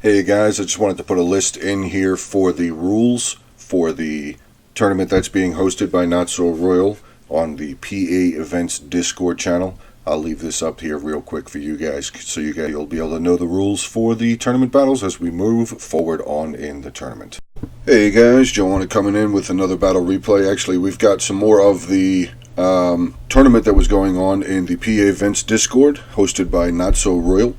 Hey guys, I just wanted to put a list in here for the rules for the tournament that's being hosted by Not So Royal on the PA Events Discord channel. I'll leave this up here real quick for you guys so you'll be able to know the rules for the tournament battles as we move forward on in the tournament. Hey guys, Joe Wanna coming in with another battle replay. Actually, we've got some more of the tournament that was going on in the PA Events Discord hosted by Not So Royal.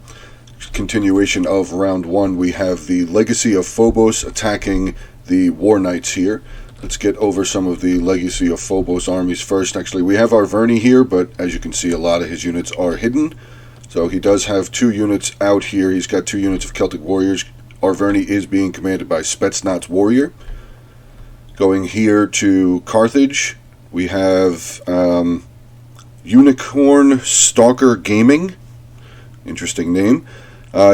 Continuation of round one, we have the Legacy of Phobos attacking the WARKNIGHTS here. Let's get over some of the Legacy of Phobos armies first. Actually, we have TOURNEY here, but as you can see, a lot of his units are hidden. So he does have 2 units out here. He's got 2 units of Celtic Warriors. TOURNEY is being commanded by Spetsnaz Warrior. Going here to Carthage, we have Unicorn Stalker Gaming. Interesting name.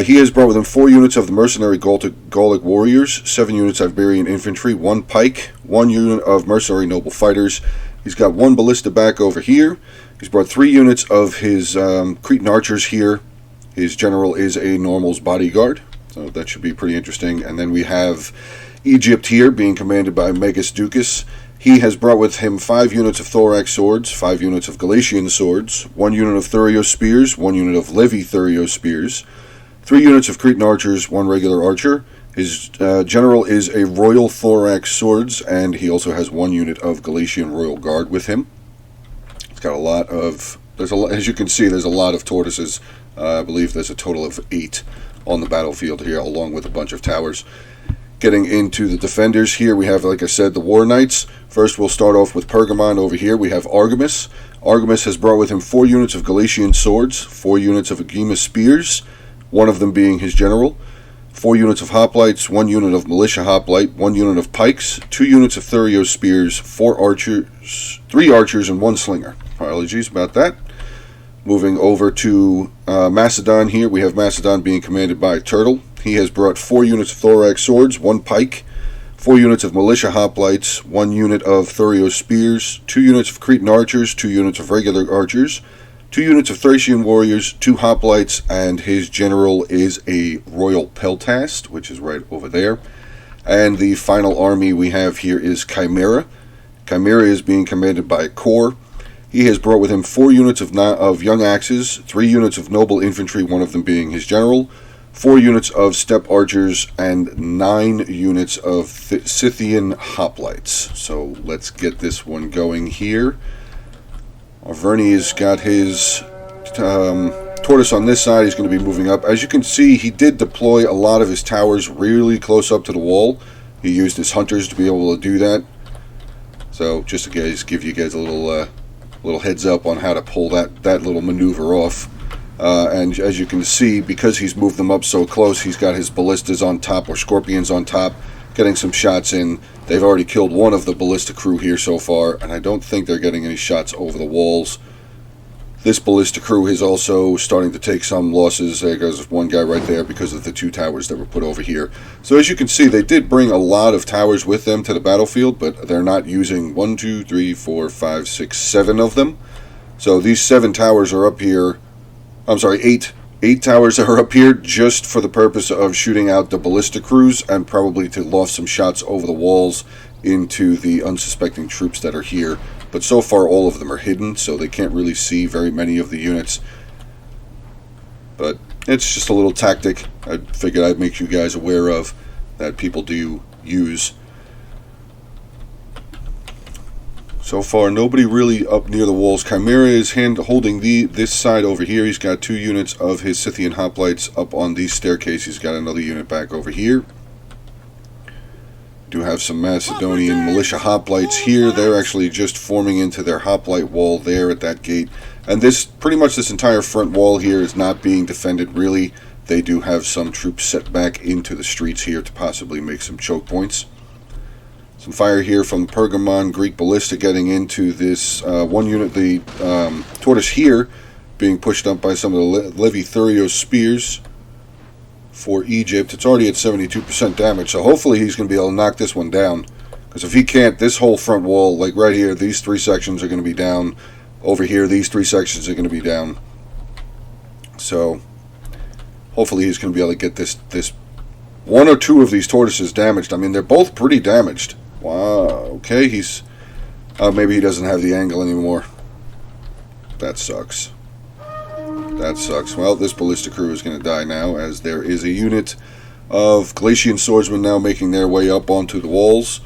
He has brought with him 4 units of the Mercenary Gallic Warriors, 7 units of Iberian Infantry, 1 Pike, 1 unit of Mercenary Noble Fighters. He's got 1 Ballista back over here. He's brought 3 units of his Cretan Archers here. His General is a Normal's Bodyguard, so that should be pretty interesting. And then we have Egypt here, being commanded by Megas Ducas. He has brought with him 5 units of Thorax Swords, 5 units of Galatian Swords, 1 unit of Thurio Spears, 1 unit of Levi Thurio Spears, 3 units of Cretan Archers, 1 regular Archer. His General is a Royal Thorax Swords, and he also has 1 unit of Galatian Royal Guard with him. It's got a lot of, as you can see, there's a lot of tortoises. I believe there's a total of 8 on the battlefield here, along with a bunch of towers. Getting into the defenders here, we have, like I said, the WARKNIGHTS. First, we'll start off with Pergamon over here. We have Argamus. Argamus has brought with him 4 units of Galatian Swords, 4 units of Agema Spears, 1 of them being his General, 4 units of Hoplites, 1 unit of Militia Hoplite, 1 unit of Pikes, 2 units of Thurio Spears, 4 Archers, 3 Archers, and 1 Slinger. Apologies about that. Moving over to Macedon here, we have Macedon being commanded by Turtle. He has brought 4 units of Thorax Swords, 1 Pike, 4 units of Militia Hoplites, 1 unit of Thurio Spears, 2 units of Cretan Archers, 2 units of regular Archers, 2 units of Thracian Warriors, 2 Hoplites, and his General is a Royal Peltast, which is right over there. And the final army we have here is Chimera. Chimera is being commanded by Kor. He has brought with him 4 units of Young Axes, 3 units of Noble Infantry, 1 of them being his General, 4 units of Steppe Archers, and 9 units of Scythian Hoplites. So let's get this one going here. Verni's got his tortoise on this side. He's going to be moving up. As you can see, he did deploy a lot of his towers really close up to the wall. He used his hunters to be able to do that. So just to give you guys a little heads up on how to pull that little maneuver off. And as you can see, because he's moved them up so close, he's got his ballistas on top, or scorpions on top, getting some shots in. They've already killed 1 of the ballista crew here so far, and I don't think they're getting any shots over the walls. This ballista crew is also starting to take some losses. There goes 1 guy right there because of the 2 towers that were put over here. So as you can see, they did bring a lot of towers with them to the battlefield, but they're not using 1, 2, 3, 4, 5, 6, 7 of them. So these 7 towers are up here. I'm sorry, 8 towers are up here just for the purpose of shooting out the ballista crews and probably to loft some shots over the walls into the unsuspecting troops that are here. But so far all of them are hidden, so they can't really see very many of the units. But it's just a little tactic I figured I'd make you guys aware of that people do use. So far, nobody really up near the walls. Chimera is holding this side over here. He's got 2 units of his Scythian Hoplites up on these staircases. He's got another unit back over here. Do have some Macedonian Militia Hoplites here. They're actually just forming into their Hoplite wall there at that gate. And pretty much this entire front wall here is not being defended really. They do have some troops set back into the streets here to possibly make some choke points. Some fire here from Pergamon Greek Ballista getting into this 1 unit. The tortoise here being pushed up by some of the Levi Thurio Spears for Egypt. It's already at 72% damage, so hopefully he's going to be able to knock this one down. Because if he can't, this whole front wall, like right here, these 3 sections are going to be down. Over here, these 3 sections are going to be down. So hopefully he's going to be able to get this one or two of these tortoises damaged. I mean, they're both pretty damaged. Wow. Okay, he's... maybe he doesn't have the angle anymore. That sucks. That sucks. Well, this ballista crew is going to die now, as there is a unit of Galatian swordsmen now making their way up onto the walls.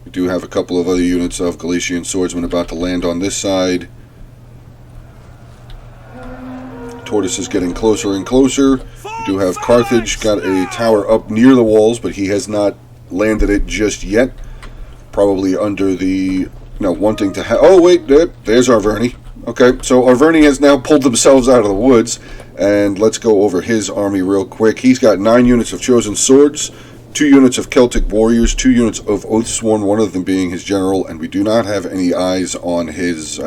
We do have a couple of other units of Galatian swordsmen about to land on this side. Tortoise is getting closer and closer. We do have Carthage got a tower up near the walls, but he has not landed it just yet. Probably under the, wanting to have... Oh, wait, there's Arverni. Okay, so Arverni has now pulled themselves out of the woods, and let's go over his army real quick. He's got 9 units of Chosen Swords, 2 units of Celtic Warriors, 2 units of Oathsworn, one of them being his general, and we do not have any eyes on his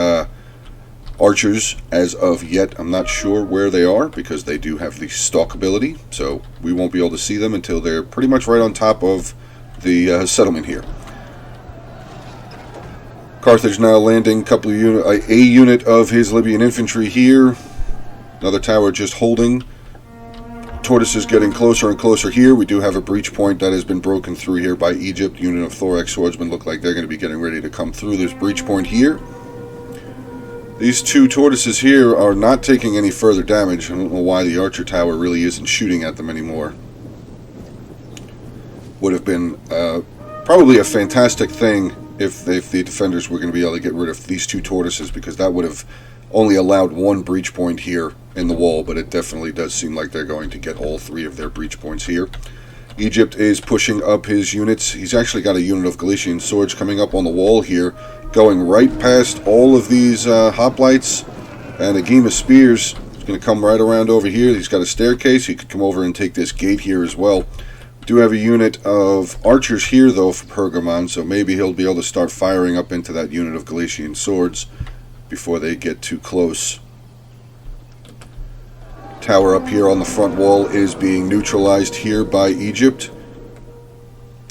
archers as of yet. I'm not sure where they are, because they do have the stalk ability, so we won't be able to see them until they're pretty much right on top of the settlement here. Carthage now landing a unit of his Libyan infantry here. Another tower just holding. Tortoise is getting closer and closer here. We do have a breach point that has been broken through here by Egypt. Unit of Thorax swordsmen look like they're going to be getting ready to come through this breach point here. These 2 tortoises here are not taking any further damage. I don't know why the archer tower really isn't shooting at them anymore. Would have been probably a fantastic thing if the defenders were going to be able to get rid of these 2 tortoises, because that would have only allowed 1 breach point here in the wall, but it definitely does seem like they're going to get all 3 of their breach points here. Egypt is pushing up his units. He's actually got a unit of Galatian swords coming up on the wall here, going right past all of these hoplites, and a game of spears is going to come right around over here. He's got a staircase. He could come over and take this gate here as well. Do have a unit of archers here, though, for Pergamon, so maybe he'll be able to start firing up into that unit of Galatian swords before they get too close. Tower up here on the front wall is being neutralized here by Egypt.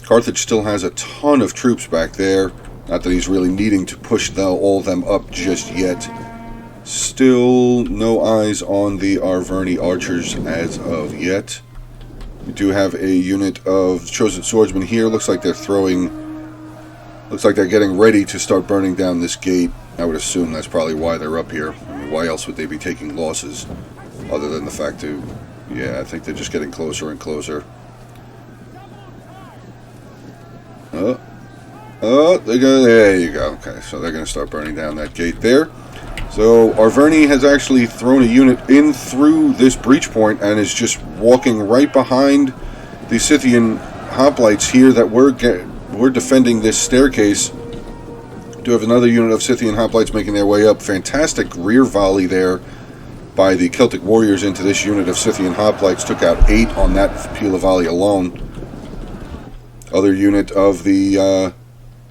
Carthage still has a ton of troops back there. Not that he's really needing to push all of them up just yet. Still no eyes on the Arverni archers as of yet. We do have a unit of Chosen Swordsmen here. Looks like they're getting ready to start burning down this gate. I would assume that's probably why they're up here. I mean, why else would they be taking losses? Other than the fact that, yeah, I think they're just getting closer and closer. There you go. Okay, so they're going to start burning down that gate there. So Arverni has actually thrown a unit in through this breach point and is just walking right behind the Scythian hoplites here that were defending this staircase. Do have another unit of Scythian hoplites making their way up. Fantastic rear volley there by the Celtic warriors into this unit of Scythian hoplites. Took out 8 on that Pila volley alone. Other unit of the...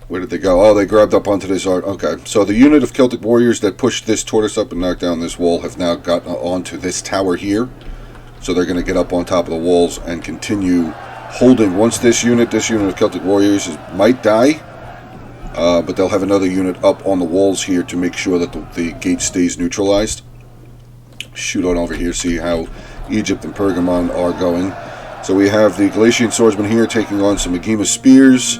where did they go? Oh, they grabbed up onto this art. Okay, so the unit of Celtic warriors that pushed this tortoise up and knocked down this wall have now gotten onto this tower here. So they're going to get up on top of the walls and continue holding. Once this unit of Celtic warriors might die, but they'll have another unit up on the walls here to make sure that the gate stays neutralized. Shoot on over here, see how Egypt and Pergamon are going. So we have the Galatian swordsmen here taking on some Agema spears.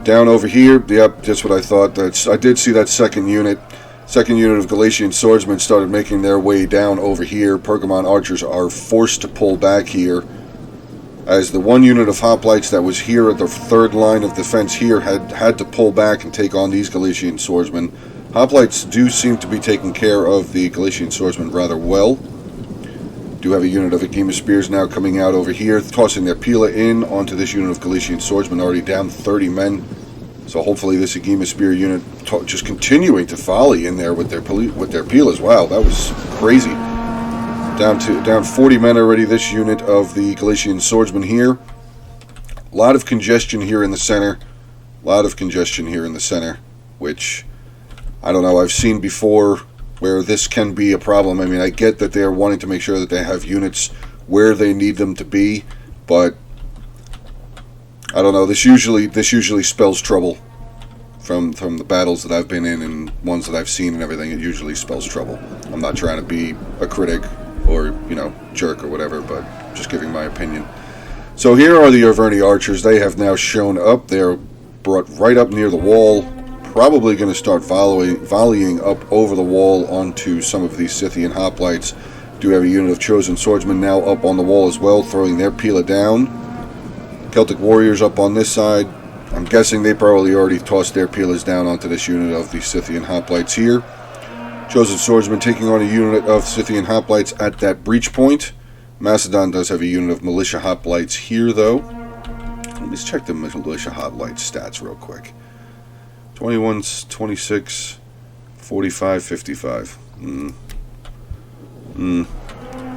Down over here, yep, that's what I thought. I did see that second unit. Second unit of Galatian swordsmen started making their way down over here. Pergamon archers are forced to pull back here, as the one unit of hoplites that was here at the third line of defense here had to pull back and take on these Galatian swordsmen. Hoplites do seem to be taking care of the Galatian swordsmen rather well. Do have a unit of Agema spears now coming out over here, tossing their Pila in onto this unit of Galatian swordsmen, already down 30 men. So hopefully this Agema spear unit just continuing to volley in there with their Pilas. Wow, that was crazy. Down 40 men already, this unit of the Galatian swordsmen here. A lot of congestion here in the center. Which, I don't know, I've seen before where this can be a problem. I mean, I get that they're wanting to make sure that they have units where they need them to be, but I don't know. This usually spells trouble. From the battles that I've been in and ones that I've seen and everything, it usually spells trouble. I'm not trying to be a critic or, jerk or whatever, but just giving my opinion. So here are the Arverni archers. They have now shown up. They're brought right up near the wall. Probably going to start volleying up over the wall onto some of these Scythian hoplites. Do have a unit of chosen swordsmen now up on the wall as well, throwing their pila down. Celtic warriors up on this side. I'm guessing they probably already tossed their pilas down onto this unit of the Scythian hoplites here. Chosen swordsmen taking on a unit of Scythian hoplites at that breach point. Macedon does have a unit of militia hoplites here, though. Let me check the militia hoplites stats real quick. 21, 26, 45, 55.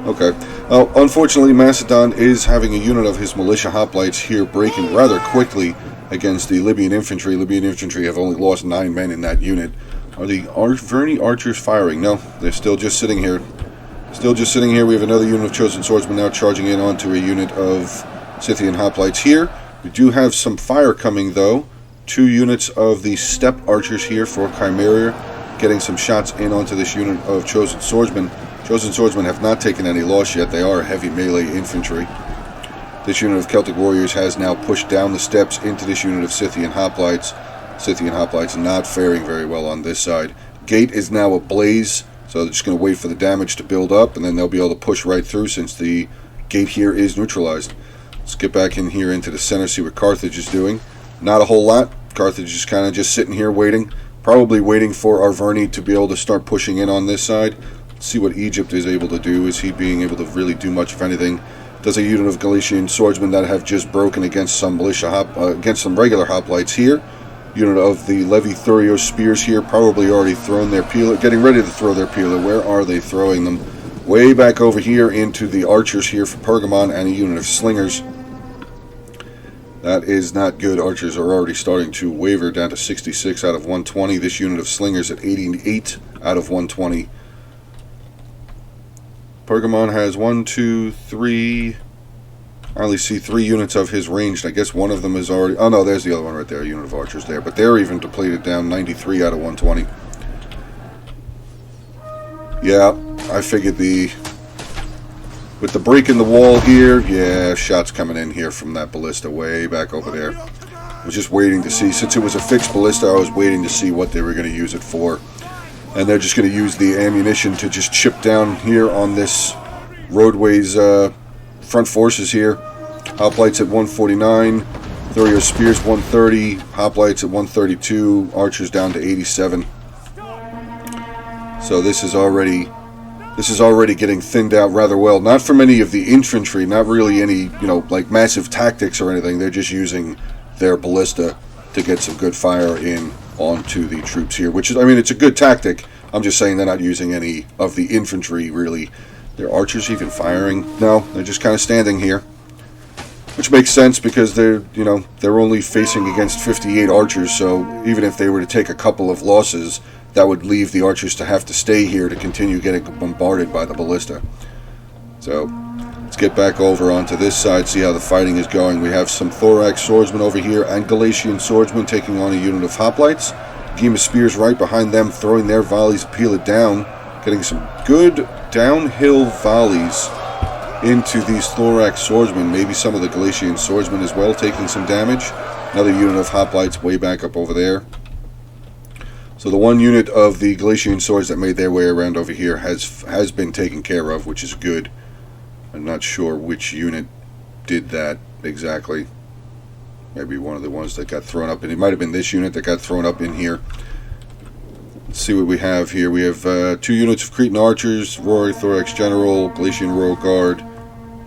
Okay. Unfortunately, Macedon is having a unit of his militia hoplites here breaking rather quickly against the Libyan infantry. Libyan infantry have only lost 9 men in that unit. Are the Arverni archers firing? No, they're still just sitting here. Still just sitting here. We have another unit of chosen swordsmen now charging in onto a unit of Scythian hoplites here. We do have some fire coming, though. 2 units of the steppe archers here for Chimera, getting some shots in onto this unit of chosen swordsmen. Chosen swordsmen have not taken any loss yet. They are heavy melee infantry. This unit of Celtic warriors has now pushed down the steps into this unit of Scythian hoplites. Scythian hoplites not faring very well on this side. Gate is now ablaze, so they're just going to wait for the damage to build up, and then they'll be able to push right through since the gate here is neutralized. Let's get back in here into the center, see what Carthage is doing. Not a whole lot. Carthage is kind of just sitting here waiting, probably waiting for Arverni to be able to start pushing in on this side. Let's see what Egypt is able to do. Is he being able to really do much of anything? Does a unit of Galician swordsmen that have just broken against some against some regular hoplites here. Unit of the Levi Thurios spears here, probably already thrown their pila, getting ready to throw their pila. Where are they throwing them? Way back over here into the archers here for Pergamon, and a unit of slingers. That is not good. Archers are already starting to waver down to 66 out of 120. This unit of slingers at 88 out of 120. Pergamon has 1, 2, 3. I only see 3 units of his ranged. I guess one of them is already... Oh no, there's the other one right there, a unit of archers there. But they're even depleted down 93 out of 120. Yeah, I figured with the break in the wall here, yeah, shots coming in here from that ballista way back over there. I was just waiting to see. Since it was a fixed ballista, I was waiting to see what they were going to use it for. And they're just going to use the ammunition to just chip down here on this roadway's front forces here. Hoplites at 149, Thurios spears 130, hoplites at 132, archers down to 87. So this is already getting thinned out rather well. Not from any of the infantry, not really any, like massive tactics or anything. They're just using their ballista to get some good fire in onto the troops here, which is, I mean, it's a good tactic. I'm just saying they're not using any of the infantry, really. Their archers even firing? No, they're just kind of standing here. Which makes sense because they're only facing against 58 archers, so even if they were to take a couple of losses, that would leave the archers to have to stay here to continue getting bombarded by the ballista. So, let's get back over onto this side, see how the fighting is going. We have some thorax swordsmen over here and Galatian swordsmen taking on a unit of hoplites. Gema spears right behind them, throwing their volleys, peel it down, getting some good downhill volleys into these thorax swordsmen. Maybe some of the Galatian swordsmen as well taking some damage. Another unit of hoplites way back up over there. So the one unit of the Galatian swords that made their way around over here has been taken care of, which is good. I'm not sure which unit did that exactly. Maybe one of the ones that got thrown up, and it might have been this unit that got thrown up in here. Let's see what we have here. We have 2 units of Cretan archers, Rory Thorax General, Galatian Royal Guard,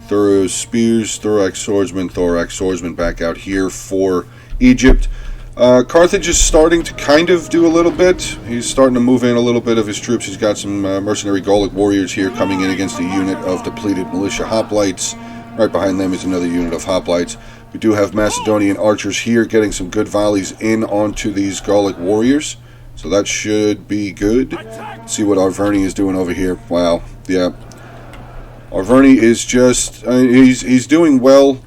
Thurios Spears, Thorax Swordsman back out here for Egypt. Carthage is starting to kind of do a little bit. He's starting to move in a little bit of his troops. He's got some mercenary Gallic warriors here coming in against a unit of depleted militia hoplites. Right behind them is another unit of hoplites. We do have Macedonian archers here getting some good volleys in onto these Gallic warriors. So that should be good. Let's see what Arverni is doing over here. Wow, yeah. Arverni is just... he's doing well.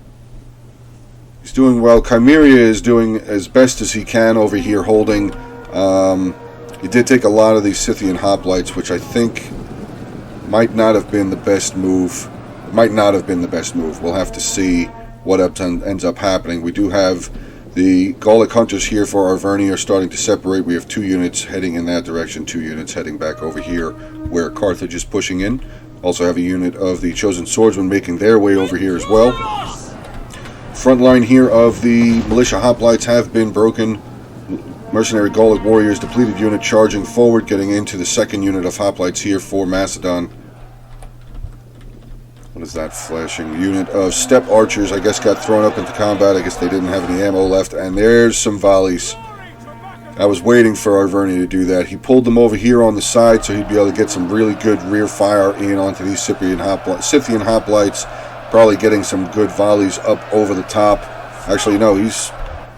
He's doing well. Chimera is doing as best as he can over here, holding. He did take a lot of these Scythian hoplites, which I think might not have been the best move. Might not have been the best move. We'll have to see what ends up happening. We do have the Gallic Hunters here for Arverni are starting to separate. We have 2 units heading in that direction, 2 units heading back over here where Carthage is pushing in. Also have a unit of the Chosen Swordsmen making their way over here as well. Front line here of the Militia Hoplites have been broken. Mercenary Gallic Warriors, depleted unit charging forward, getting into the 2nd unit of Hoplites here for Macedon. What is that flashing? Unit of Steppe Archers, I guess, got thrown up into combat. I guess they didn't have any ammo left. And there's some volleys. I was waiting for Arverni to do that. He pulled them over here on the side so he'd be able to get some really good rear fire in onto these Scythian Hoplites. Probably getting some good volleys up over the top. Actually, no, he's...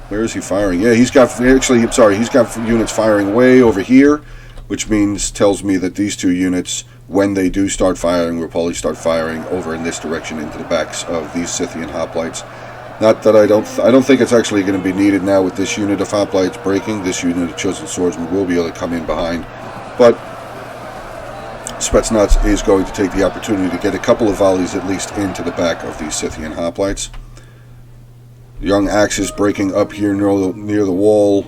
Where is he firing? Yeah, he's got... Actually, I'm sorry, he's got units firing way over here, which tells me that these 2 units, when they do start firing, will probably start firing over in this direction into the backs of these Scythian Hoplites. Not that I don't think it's actually going to be needed now with this unit of Hoplites breaking. This unit of Chosen Swordsmen will be able to come in behind. But Spetsnaz is going to take the opportunity to get a couple of volleys at least into the back of these Scythian Hoplites. Young Axes breaking up here near the wall.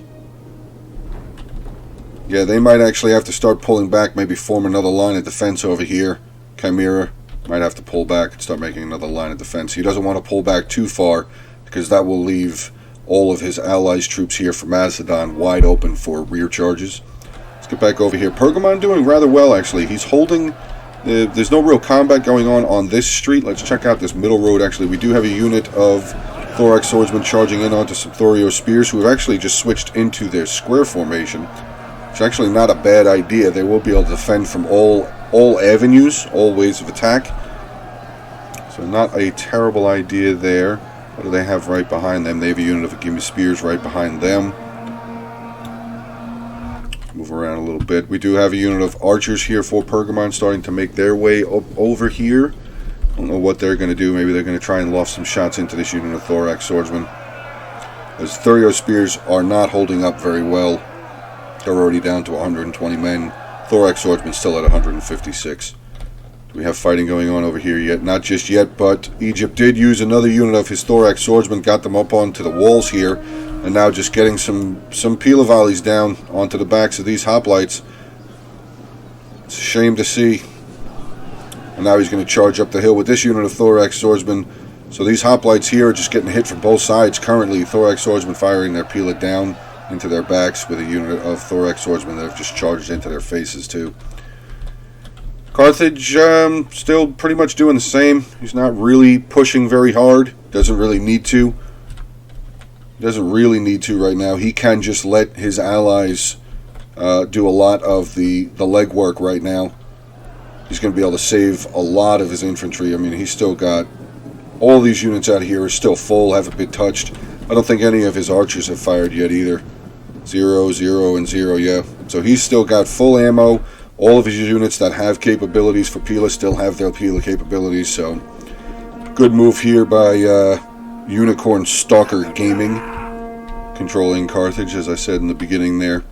Yeah, they might actually have to start pulling back, maybe form another line of defense over here. Chimera might have to pull back and start making another line of defense. He doesn't want to pull back too far because that will leave all of his allies' troops here for Macedon wide open for rear charges. Let's get back over here. Pergamon doing rather well, actually. He's holding... there's no real combat going on this street. Let's check out this middle road, actually. We do have a unit of Thorax Swordsmen charging in onto some Thorio Spears who have actually just switched into their square formation. It's actually not a bad idea. They will be able to defend from all avenues, all ways of attack. So not a terrible idea there. What do they have right behind them? They have a unit of Gimme Spears right behind them. Move around a little bit. We do have a unit of Archers here for Pergamon starting to make their way up over here. I don't know what they're going to do. Maybe they're going to try and loft some shots into this unit of Thorax Swordsmen. Those Thorio Spears are not holding up very well. They're already down to 120 men. Thorax Swordsmen still at 156. Do we have fighting going on over here yet? Not just yet, but Egypt did use another unit of his Thorax Swordsmen, got them up onto the walls here, and now just getting some Pila volleys down onto the backs of these Hoplites. It's a shame to see. And now he's going to charge up the hill with this unit of Thorax Swordsmen. So these Hoplites here are just getting hit from both sides currently. Thorax Swordsmen firing their Pila down into their backs with a unit of Thorax Swordsmen that have just charged into their faces too. Carthage still pretty much doing the same. He's not really pushing very hard. Doesn't really need to. Doesn't really need to right now. He can just let his allies do a lot of the legwork right now. He's going to be able to save a lot of his infantry. I mean, he's still got... All these units out here are still full, haven't been touched. I don't think any of his archers have fired yet either. 0, 0, and 0, yeah. So he's still got full ammo. All of his units that have capabilities for Pila still have their Pila capabilities. So, good move here by Unicorn Stalker Gaming. Controlling Carthage, as I said in the beginning there.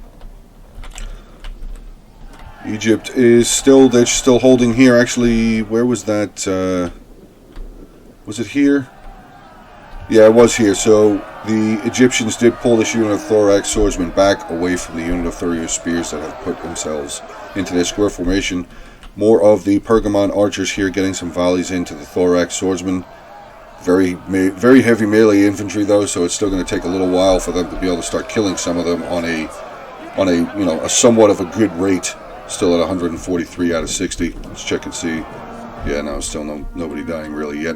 Egypt is still, they're still holding here. Actually, where was that? Was it here? Yeah, it was here. So the Egyptians did pull this unit of Thorax Swordsmen back away from the unit of Thorio Spears that have put themselves into their square formation. More of the Pergamon Archers here getting some volleys into the Thorax Swordsmen. Very heavy melee infantry though, so it's still going to take a little while for them to be able to start killing some of them on a somewhat of a good rate. Still at 143 out of 60. Let's check and see. Yeah, no, still nobody dying really yet.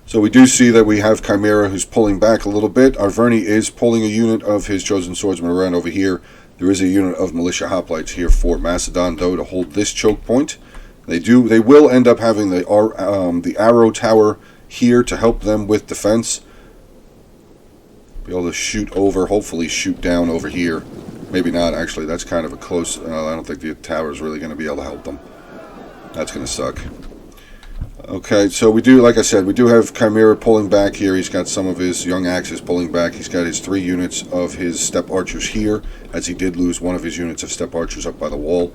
So we do see that we have Chimera who's pulling back a little bit. Arverni is pulling a unit of his Chosen Swordsmen around over here. There is a unit of Militia Hoplites here for Macedon though to hold this choke point. They will end up having the Arrow Tower here to help them with defense. Be able to shoot over, hopefully shoot down over here. Maybe not, actually. That's kind of a close... I don't think the tower is really going to be able to help them. That's going to suck. Okay, so we do, like I said, we do have Chimera pulling back here. He's got some of his Young Axes pulling back. He's got his 3 units of his Steppe Archers here, as he did lose one of his units of Steppe Archers up by the wall.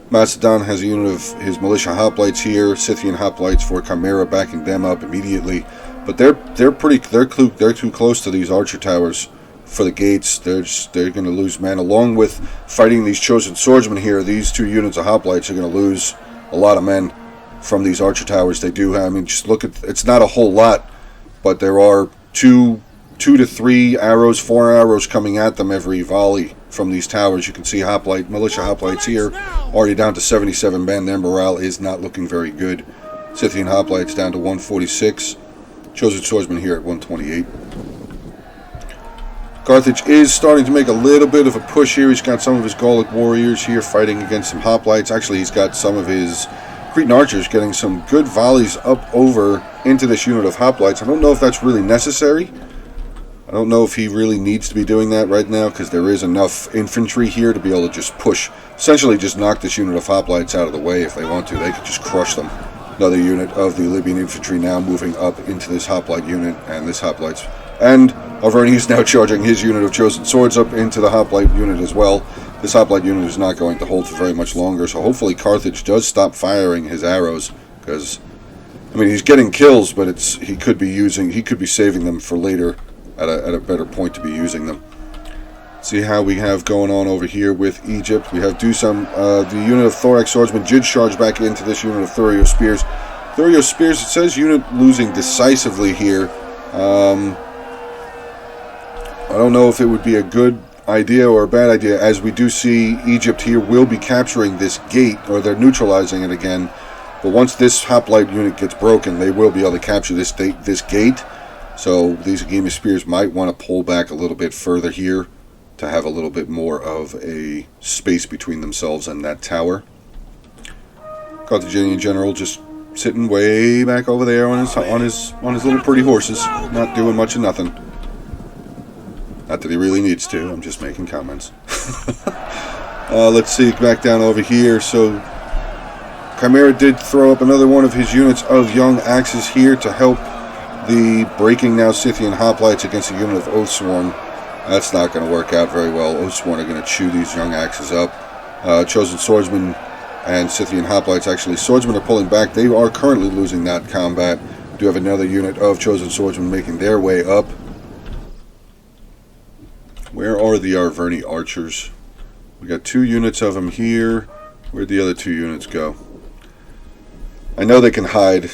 Macedon has a unit of his militia hoplites here. Scythian hoplites for Chimera, backing them up immediately. But they're too close to these archer towers for the gates. They're going to lose men. Along with fighting these chosen swordsmen here, these two units of hoplites are going to lose a lot of men from these archer towers. They do have, I mean, just look at, it's not a whole lot, but there are two to three arrows, 4 arrows coming at them every volley from these towers. You can see militia hoplites here already down to 77 men. Their morale is not looking very good. Scythian hoplites down to 146. Chosen swordsman here at 128. Carthage is starting to make a little bit of a push here. He's got some of his Gallic warriors here fighting against some hoplites. Actually, he's got some of his Cretan archers getting some good volleys up over into this unit of hoplites. I don't know if that's really necessary. I don't know if he really needs to be doing that right now, because there is enough infantry here to be able to just push, essentially just knock this unit of hoplites out of the way if they want to. They could just crush them. Another unit of the Libyan infantry now moving up into this hoplite unit, and this hoplites, and Alverni is now charging his unit of chosen swords up into the hoplite unit as well. This hoplite unit is not going to hold for very much longer, so hopefully Carthage does stop firing his arrows, because I mean, he's getting kills, but he could be saving them for later at a better point to be using them. See how we have going on over here with Egypt. We have the unit of thorax swordsmen did charge back into this unit of Thurio spears. Thurio spears, it says unit losing decisively here. I don't know if it would be a good idea or a bad idea, as we do see Egypt here will be capturing this gate, or they're neutralizing it again. But once this hoplite unit gets broken, they will be able to capture this gate. So these Agema spears might want to pull back a little bit further here to have a little bit more of a space between themselves and that tower. Carthaginian general just sitting way back over there on his little pretty horses, not doing much of nothing. Not that he really needs to. I'm just making comments. Let's see, back down over here. So Chimera did throw up another one of his units of young axes here to help the breaking now Scythian hoplites against a unit of Oathsworn. That's not going to work out very well. Oathsworn are going to chew these young axes up. Chosen swordsmen and Scythian hoplites, actually, swordsmen are pulling back. They are currently losing that combat. We do have another unit of chosen swordsmen making their way up. Where are the Arverni archers? We got 2 units of them here. Where'd the other 2 units go? I know they can hide.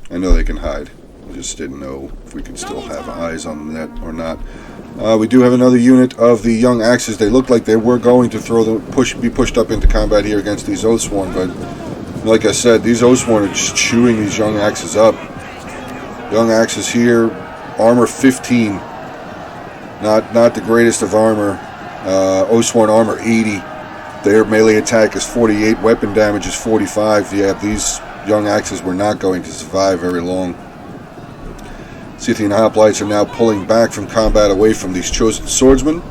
I just didn't know if we could still have eyes on that or not. We do have another unit of the young axes. They look like they were going to be pushed up into combat here against these Oathsworn, but like I said, these Oathsworn are just chewing these young axes up. Young axes here, armor 15. Not the greatest of armor. Oathsworn armor 80. Their melee attack is 48. Weapon damage is 45. Yeah, these young axes were not going to survive very long. Scythian hoplites are now pulling back from combat away from these chosen swordsmen.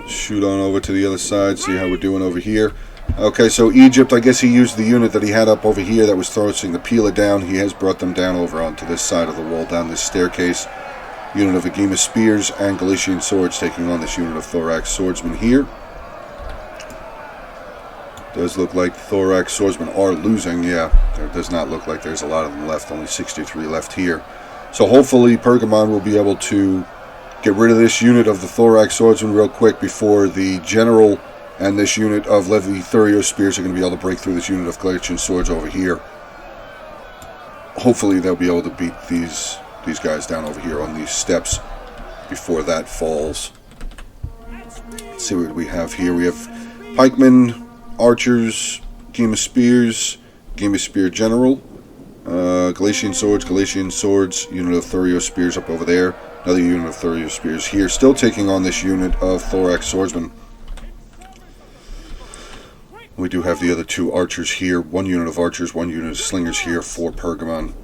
Shoot on over to the other side, see how we're doing over here. Okay, so Egypt, I guess he used the unit that he had up over here that was throwing the Pila down. He has brought them down over onto this side of the wall, down this staircase. Unit of Agema spears and Galician swords taking on this unit of thorax swordsmen here. Does look like thorax swordsmen are losing. Yeah, there does not look like there's a lot of them left. Only 63 left here. So hopefully Pergamon will be able to get rid of this unit of the thorax swordsmen real quick before the general and this unit of Levi Thurio spears are going to be able to break through this unit of Galician swords over here. Hopefully they'll be able to beat these guys down over here on these steps before that falls. Let's see what we have here. We have pikemen, archers, Agema spears, Agema spear general, Galician swords, unit of Thurio spears up over there, another unit of Thurio spears here, still taking on this unit of thorax swordsmen. We do have the other 2 archers here, 1 unit of archers, 1 unit of slingers here for Pergamon.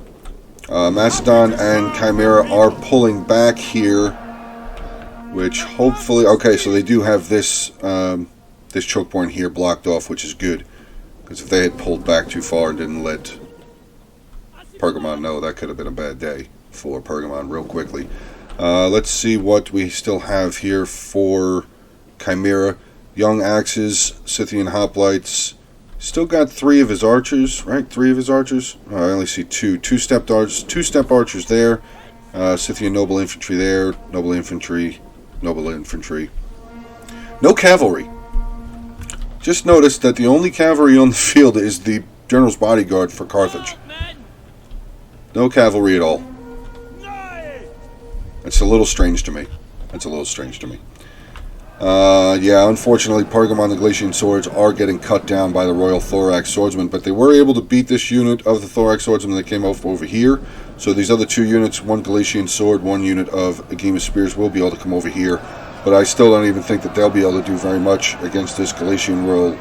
Macedon and Chimera are pulling back here, which hopefully, okay, so they do have this this choke point here blocked off, which is good, because if they had pulled back too far and didn't let Pergamon know, that could have been a bad day for Pergamon real quickly. Let's see what we still have here for Chimera. Young Axes, Scythian Hoplites. Still got 3 of his archers, right? 3 of his archers. Oh, I only see 2. 2-step archers. 2-step archers there. Scythian Noble Infantry there. Noble Infantry. Noble Infantry. No cavalry. Just noticed that the only cavalry on the field is the General's Bodyguard for Carthage. No cavalry at all. It's a little strange to me. That's a little strange to me. Yeah, unfortunately, Pergamon the Galatian Swords are getting cut down by the Royal Thorax Swordsmen, but they were able to beat this unit of the Thorax Swordsmen that came over here. So these other 2 units, 1 Galatian Sword, 1 unit of Agema Spears, will be able to come over here. But I still don't even think that they'll be able to do very much against this Galatian Royal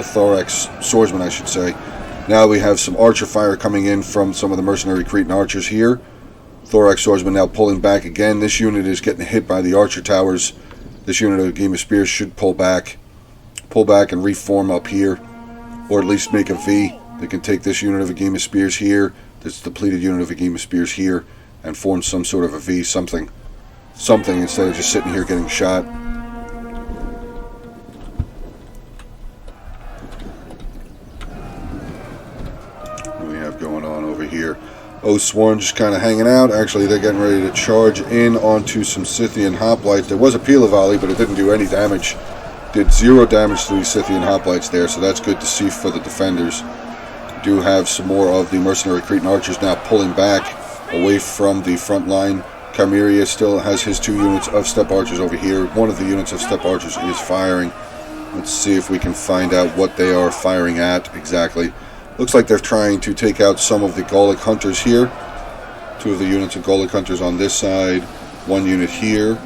Thorax Swordsman, I should say. Now we have some archer fire coming in from some of the mercenary Cretan archers here. Thorax Swordsman now pulling back again. This unit is getting hit by the archer towers. This unit of Agema Spears should pull back and reform up here, or at least make a V. They can take this unit of Agema Spears here, this depleted unit of Agema Spears here, and form some sort of a V, something instead of just sitting here getting shot. What do we have going on over here? Oathsworn just kind of hanging out. Actually, they're getting ready to charge in onto some Scythian Hoplites. There was a Pila Volley, but it didn't do any damage. Did 0 damage to these Scythian Hoplites there, so that's good to see for the defenders. Do have some more of the mercenary Cretan archers now pulling back away from the front line. Chimeria still has his 2 units of step archers over here. One of the units of step archers is firing. Let's see if we can find out what they are firing at exactly. Looks like they're trying to take out some of the Gallic hunters here. 2 of the units of Gallic hunters on this side. 1 unit here.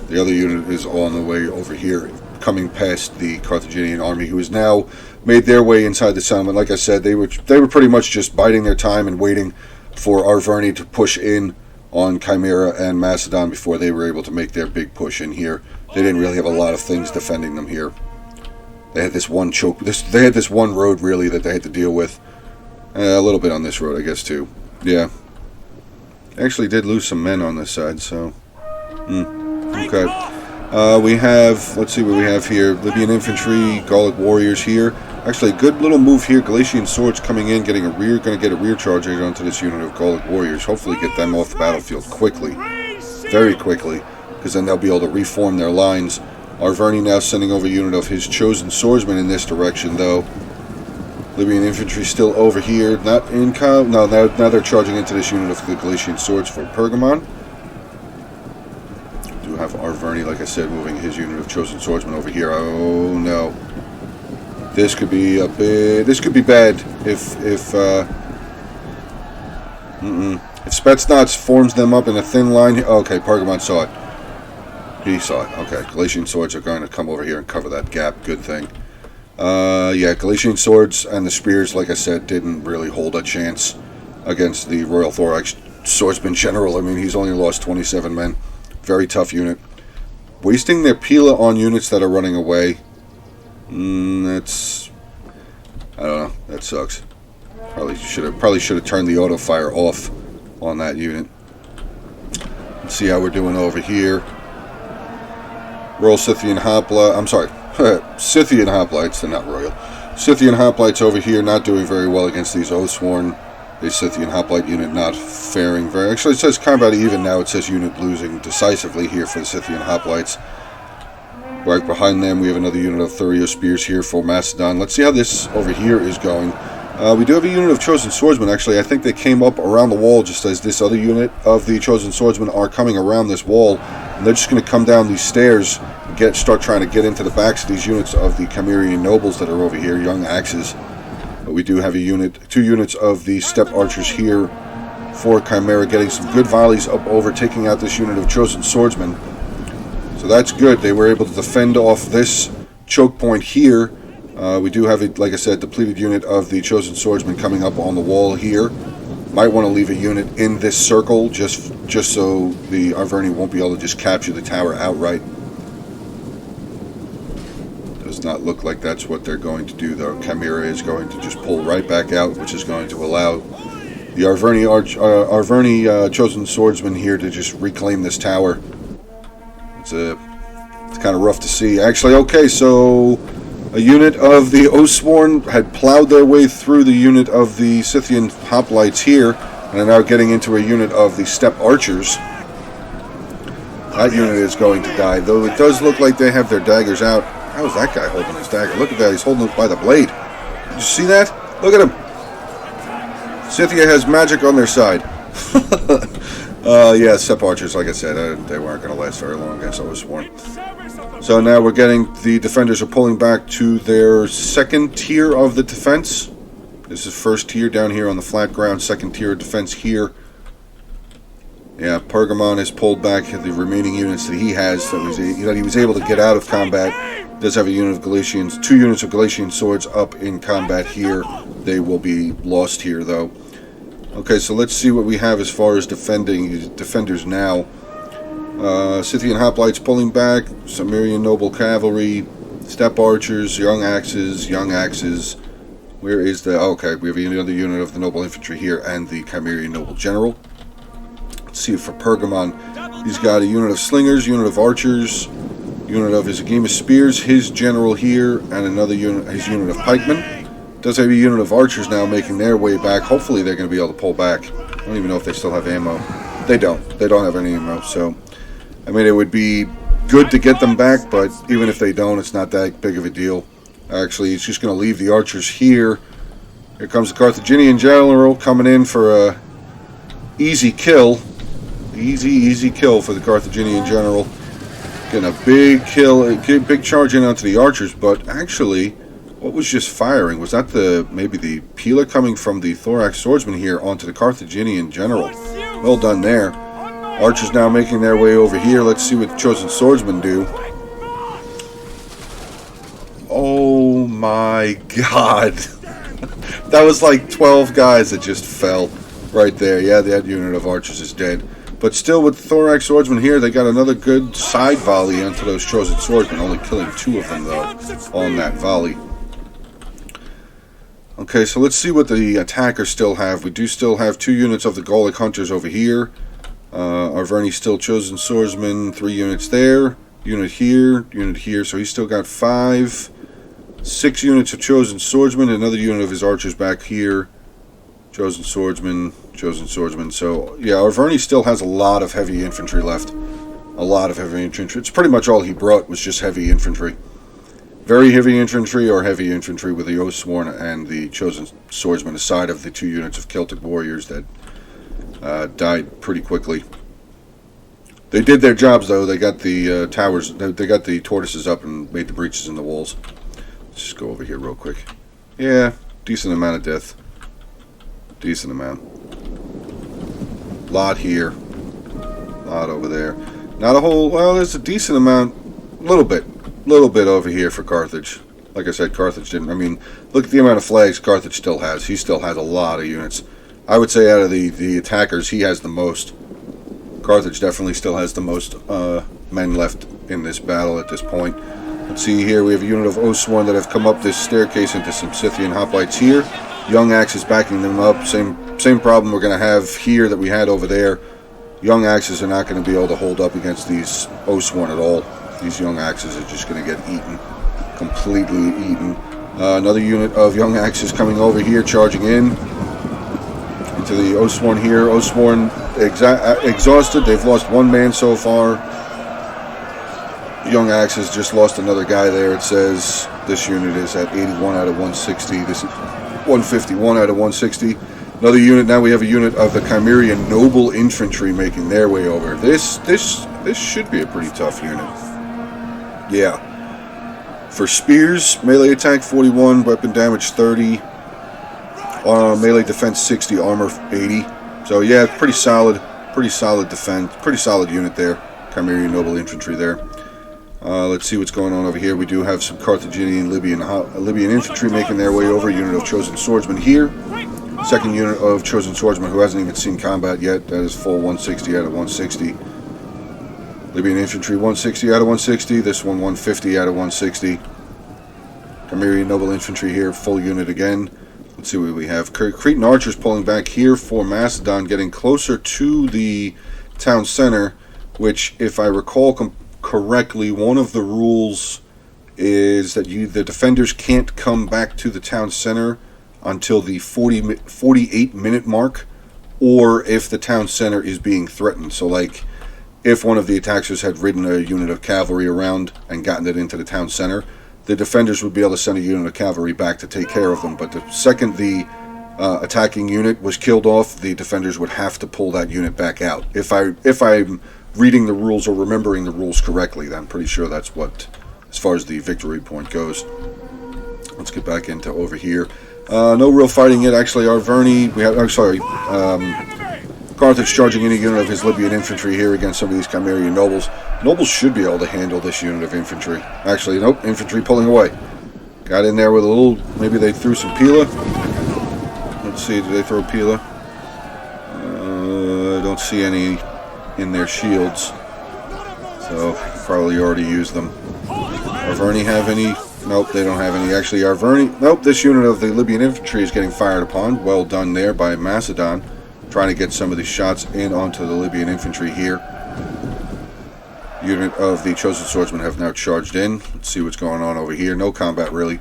The other unit is on the way over here, coming past the Carthaginian army, who has now made their way inside the settlement. Like I said, they were pretty much just biding their time and waiting for Arverni to push in on Chimera and Macedon before they were able to make their big push in here. They didn't really have a lot of things defending them here. They had this one they had this one road, really, that they had to deal with. A little bit on this road, I guess, too. Yeah. Actually did lose some men on this side, so... Okay. We have... Let's see what we have here. Libyan infantry, Gallic warriors here. Actually, a good little move here. Galatian swords coming in, going to get a rear charge onto this unit of Gallic warriors. Hopefully get them off the battlefield quickly. Very quickly. Because then they'll be able to reform their lines. Arverni now sending over a unit of his chosen swordsmen in this direction, though. Libyan infantry still over here. Not in... No, now they're charging into this unit of the Galatian swords for Pergamon. Do have Arverni, like I said, moving his unit of chosen swordsmen over here. Oh, no. This could be a bit... This could be bad if Spetsnaz forms them up in a thin line. Okay, Pergamon saw it. He saw it. Okay, Galatian swords are going to come over here and cover that gap. Good thing. Yeah, Galatian swords and the spears, like I said, didn't really hold a chance against the Royal Thorax Swordsman General. I mean, he's only lost 27 men. Very tough unit. Wasting their Pila on units that are running away. That's... I don't know. That sucks. Probably should have turned the auto fire off on that unit. Let's see how we're doing over here. Royal Scythian Hoplites. I'm sorry. Scythian Hoplites. They're not Royal. Scythian Hoplites over here not doing very well against these Oathsworn. The Scythian Hoplite unit not faring very... Actually, it says combat even now. It says unit losing decisively here for the Scythian Hoplites. Right behind them, we have another unit of Thurio Spears here for Macedon. Let's see how this over here is going. We do have a unit of Chosen Swordsmen, actually. I think they came up around the wall just as this other unit of the Chosen Swordsmen are coming around this wall. And they're just going to come down these stairs and start trying to get into the backs of these units of the Chimerian nobles that are over here, young axes. But we do have a 2 units of the Steppe Archers here for Chimera, getting some good volleys up over, taking out this unit of Chosen Swordsmen. So that's good. They were able to defend off this choke point here. We do have, like I said, depleted unit of the Chosen Swordsman coming up on the wall here. Might want to leave a unit in this circle just so the Arverni won't be able to just capture the tower outright. Does not look like that's what they're going to do, though. Chimera is going to just pull right back out, which is going to allow the Arverni Chosen Swordsman here to just reclaim this tower. It's a It's kind of rough to see. Actually, okay, so a unit of the Oathsworn had plowed their way through the unit of the Scythian Hoplites here, and are now getting into a unit of the Steppe Archers. That unit is going to die, though it does look like they have their daggers out. How is that guy holding his dagger? Look at that, he's holding it by the blade. Did you see that? Look at him. Scythia has magic on their side. Yeah, Steppe Archers, like I said, they weren't going to last very long against Oathsworn. So now we're getting, the defenders are pulling back to their second tier of the defense. This is first tier down here on the flat ground, second tier of defense here. Yeah, Pergamon has pulled back the remaining units that he has, that he was able to get out of combat. Does have a unit of Galatians, 2 units of Galatian swords up in combat here. They will be lost here, though. Okay, so let's see what we have as far as defenders now. Scythian Hoplites pulling back, Cimmerian Noble Cavalry, Steppe Archers, Young Axes. Where is the... Okay, we have another unit of the Noble Infantry here and the Cimmerian Noble General. Let's see for Pergamon. He's got a unit of Slingers, unit of Archers, unit of his Agema Spears, his General here, and another unit, his unit of Pikemen. Does have a unit of Archers now making their way back. Hopefully they're going to be able to pull back. I don't even know if they still have ammo. They don't. They don't have any ammo, so... I mean, it would be good to get them back, but even if they don't, it's not that big of a deal. Actually, he's just going to leave the Archers here. Here comes the Carthaginian General coming in for a easy kill. Easy kill for the Carthaginian General. Getting a big kill, a big charge in onto the Archers, but actually, what was just firing? Was that maybe the Pila coming from the Thorax Swordsman here onto the Carthaginian General? Well done there. Archers now making their way over here. Let's see what the Chosen Swordsmen do. Oh my god. That was like 12 guys that just fell right there. Yeah, that unit of Archers is dead. But still, with the Thorax Swordsman here, they got another good side volley onto those Chosen Swordsmen. Only killing 2 of them, though, on that volley. Okay, so let's see what the attackers still have. We do still have 2 units of the Gallic Hunters over here. Arverni still Chosen Swordsman, 3 units there. Unit here, so he's still got 5. 6 units of Chosen Swordsman, another unit of his Archers back here. Chosen Swordsman. So, yeah, Arverni still has a lot of heavy infantry left. A lot of heavy infantry. It's pretty much all he brought was just heavy infantry. Very heavy infantry or heavy infantry with the Oathsworn and the Chosen Swordsman aside of the 2 units of Celtic warriors that died pretty quickly. They did their jobs, though. They got the towers, they got the tortoises up and made the breaches in the walls. Let's just go over here real quick. Yeah, decent amount of death. Decent amount. Lot here. Lot over there. Not a whole, well, there's a decent amount, little bit over here for Carthage. Like I said, Carthage didn't, I mean, look at the amount of flags Carthage still has. He still has a lot of units. I would say out of the attackers, he has the most. Carthage definitely still has the most men left in this battle at this point. Let's see here, we have a unit of Oathsworn that have come up this staircase into some Scythian Hoplites here. Young Axes backing them up. Same problem we're going to have here that we had over there. Young Axes are not going to be able to hold up against these Oathsworn at all. These Young Axes are just going to get eaten. Completely eaten. Another unit of Young Axes coming over here, charging in. Into the Oathsworn here. Oathsworn exhausted. They've lost 1 man so far. Young Axes just lost another guy there. It says this unit is at 81 out of 160. This is 151 out of 160. Another unit. Now we have a unit of the Cimmerian Noble Infantry making their way over. This should be a pretty tough unit. Yeah. For spears, melee attack 41, weapon damage 30, melee defense 60, armor 80. So yeah, pretty solid defense, pretty solid unit there. Cimmerian Noble Infantry there. Let's see what's going on over here. We do have some Carthaginian Libyan infantry making their way over. Unit of Chosen Swordsman here. Second unit of Chosen Swordsman who hasn't even seen combat yet. That is full 160 out of 160. Libyan infantry 160 out of 160. This one 150 out of 160. Cimmerian Noble Infantry here, full unit again. Let's see what we have. Cretan Archers pulling back here for Macedon, getting closer to the town center, which, if I recall correctly, one of the rules is that the defenders can't come back to the town center until the 48-minute mark, or if the town center is being threatened. So, like, if one of the attackers had ridden a unit of cavalry around and gotten it into the town center, the defenders would be able to send a unit of cavalry back to take care of them. But the second the attacking unit was killed off, the defenders would have to pull that unit back out. If I'm reading the rules or remembering the rules correctly, then I'm pretty sure that's what, as far as the victory point goes. Let's get back into over here. No real fighting yet. Actually, Arverni, Carthage charging any unit of his Libyan infantry here against some of these Cimmerian nobles. Nobles should be able to handle this unit of infantry. Actually, nope, infantry pulling away. Got in there with a little, maybe they threw some Pila. Let's see, did they throw Pila? I don't see any in their shields. So, probably already used them. Arverni have any? Nope, they don't have any. Actually, Arverni, nope, this unit of the Libyan infantry is getting fired upon. Well done there by Macedon, trying to get some of these shots in onto the Libyan infantry here. Unit of the Chosen Swordsmen have now charged in. Let's see what's going on over here. No combat, really.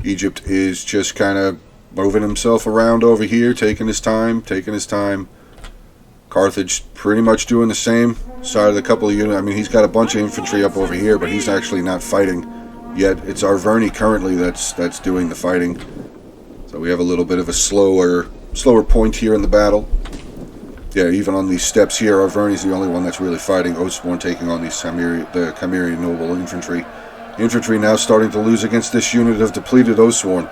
Egypt is just kind of moving himself around over here, taking his time. Carthage pretty much doing the same. Side of a couple of units. I mean, he's got a bunch of infantry up over here, but he's actually not fighting yet. It's Arverni currently that's doing the fighting. So we have a little bit of a slower point here in the battle. Yeah, even on these steps here, Arverni's the only one that's really fighting. Osborne taking on these the Cimmerian noble infantry. Infantry now starting to lose against this unit of depleted Osborne.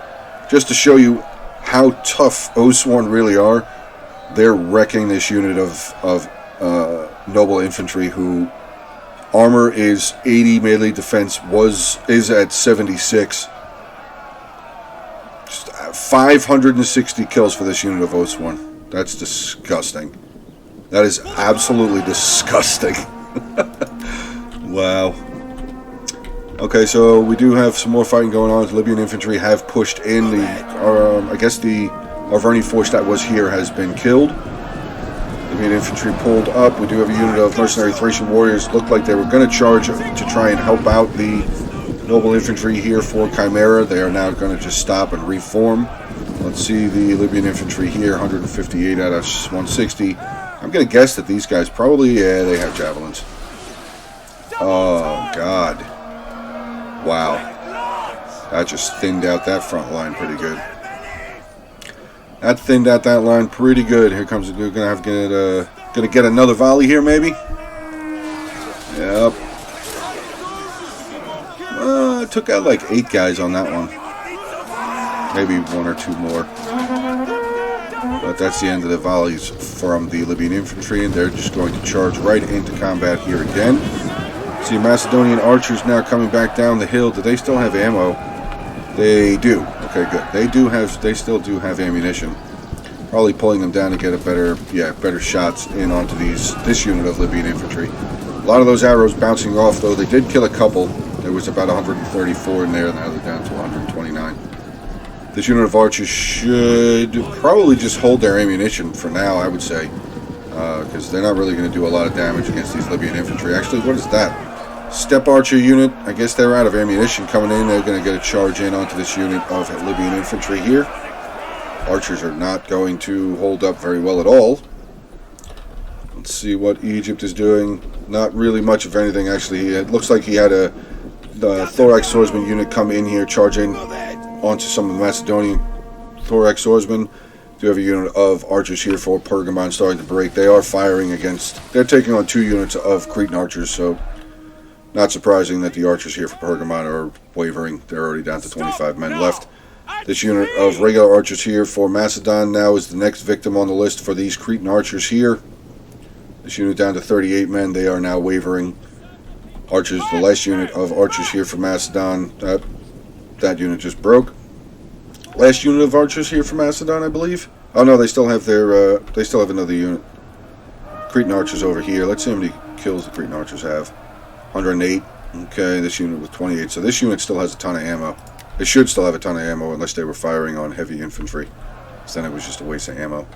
Just to show you how tough Osborne really are, they're wrecking this unit of noble infantry who armor is 80, melee defense is at 76. Just 560 kills for this unit of Osborne. That's disgusting. That is absolutely disgusting. Wow. Okay, so we do have some more fighting going on. The Libyan infantry have pushed in. I guess the Arverni force that was here has been killed. Libyan infantry pulled up. We do have a unit of mercenary Thracian warriors. Looked like they were going to charge to try and help out the noble infantry here for Chimera. They are now going to just stop and reform. Let's see the Libyan infantry here, 158 out of 160. I'm going to guess that these guys probably, yeah, they have javelins. Oh, God. Wow. That just thinned out that front line pretty good. That thinned out that line pretty good. Here comes, we're going to get another volley here, maybe? Yep. Took out like 8 guys on that one. Maybe 1 or 2 more. But that's the end of the volleys from the Libyan infantry, and they're just going to charge right into combat here again. See, Macedonian archers now coming back down the hill. Do they still have ammo? They do. Okay, good. They still do have ammunition. Probably pulling them down to get a better shots in onto this unit of Libyan infantry. A lot of those arrows bouncing off, though. They did kill a couple. There was about 134 in there, and now they're down to 129. This unit of archers should probably just hold their ammunition for now, I would say. Because they're not really going to do a lot of damage against these Libyan infantry. Actually, what is that? Step archer unit. I guess they're out of ammunition coming in. They're going to get a charge in onto this unit of Libyan infantry here. Archers are not going to hold up very well at all. Let's see what Egypt is doing. Not really much of anything, actually. It looks like he had the thorax swordsman unit come in here, charging onto some of the Macedonian thorax swordsmen. Do have a unit of archers here for Pergamon starting to break. They are firing against... They're taking on 2 units of Cretan archers, so not surprising that the archers here for Pergamon are wavering. They're already down to 25 men left. This unit of regular archers here for Macedon now is the next victim on the list for these Cretan archers here. This unit down to 38 men. They are now wavering. Archers, the last unit of archers here for Macedon. That unit just broke. Last unit of archers here for Macedon, I believe. Oh no, they still have their. They still have another unit. Cretan archers over here. Let's see how many kills the Cretan archers have. 108. Okay, this unit with 28. So this unit still has a ton of ammo. It should still have a ton of ammo unless they were firing on heavy infantry. So then it was just a waste of ammo.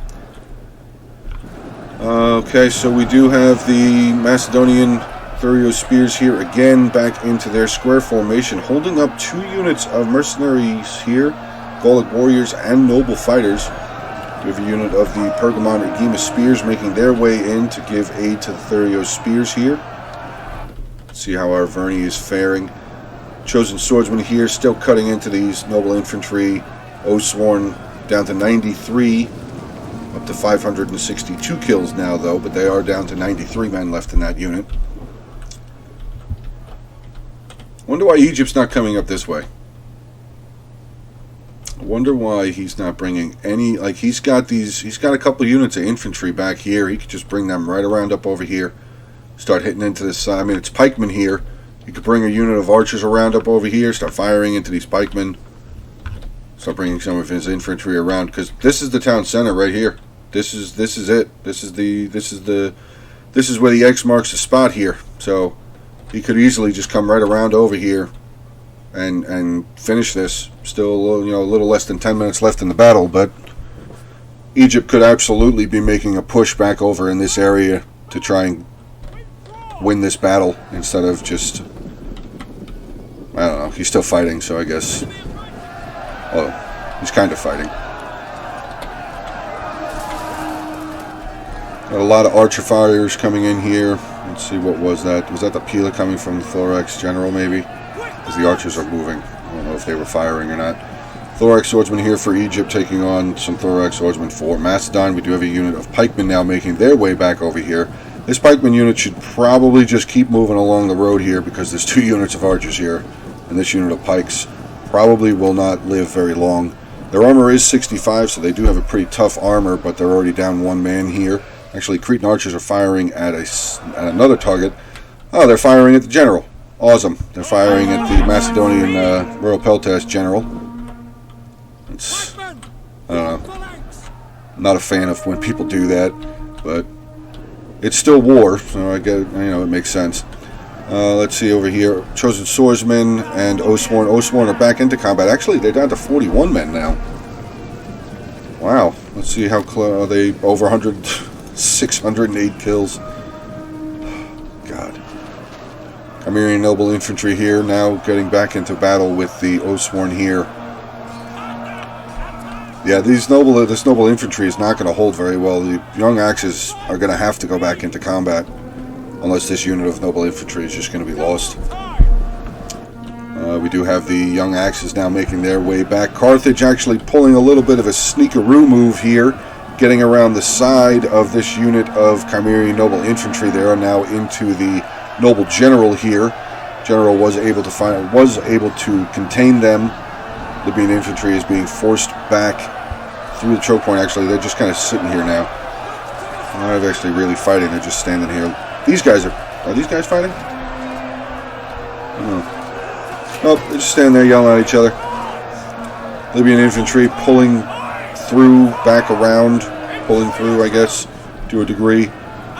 Okay, so we do have the Macedonian Thurio Spears here again, back into their square formation, holding up 2 units of mercenaries here, Golic Warriors and Noble Fighters. We have a unit of the Pergamon Regima Spears making their way in to give aid to the Thurio Spears here. Let's see how our Verney is faring. Chosen Swordsman here, still cutting into these Noble Infantry. Oathsworn down to 93, up to 562 kills now though, but they are down to 93 men left in that unit. Wonder why Egypt's not coming up this way. I wonder why he's not bringing any, like he's got a couple units of infantry back here. He could just bring them right around up over here. Start hitting into this side. I mean, it's pikemen here. He could bring a unit of archers around up over here, start firing into these pikemen. Start bringing some of his infantry around, because this is the town center right here. This is it. This is where the X marks the spot here. So he could easily just come right around over here and finish this. Still, a little less than 10 minutes left in the battle, but Egypt could absolutely be making a push back over in this area to try and win this battle instead of just, I don't know, he's still fighting, so I guess, well, he's kind of fighting. Got a lot of archer fires coming in here. Let's see, what was that? Was that the Pila coming from the Thorax General, maybe? Because the archers are moving. I don't know if they were firing or not. Thorax Swordsman here for Egypt, taking on some Thorax Swordsman for Macedon. We do have a unit of pikemen now making their way back over here. This pikeman unit should probably just keep moving along the road here, because there's 2 units of archers here, and this unit of pikes probably will not live very long. Their armor is 65, so they do have a pretty tough armor, but they're already down 1 man here. Actually, Cretan archers are firing at another target. Oh, they're firing at the general. Awesome. They're firing at the Macedonian Royal Peltas general. I don't know. I'm not a fan of when people do that, but it's still war, so I get, it makes sense. Let's see over here. Chosen Swordsman and Oathsworn. Oathsworn are back into combat. Actually, they're down to 41 men now. Wow. Let's see how close are they. Over 100, 608 kills. God. Chimerian Noble Infantry here, now getting back into battle with the Oathsworn here. Yeah, this noble infantry is not going to hold very well. The young axes are going to have to go back into combat, unless this unit of noble infantry is just going to be lost. We do have the young axes now making their way back. Carthage actually pulling a little bit of a sneakaroo move here, getting around the side of this unit of Chimerian noble infantry. They are now into the noble general here. General was able to contain them. Libyan infantry is being forced back through the choke point. Actually, they're just kind of sitting here now. They're not actually really fighting. They're just standing here. These guys are these guys fighting? Nope, they're just standing there yelling at each other. Libyan infantry pulling through, back around, pulling through, I guess, to a degree,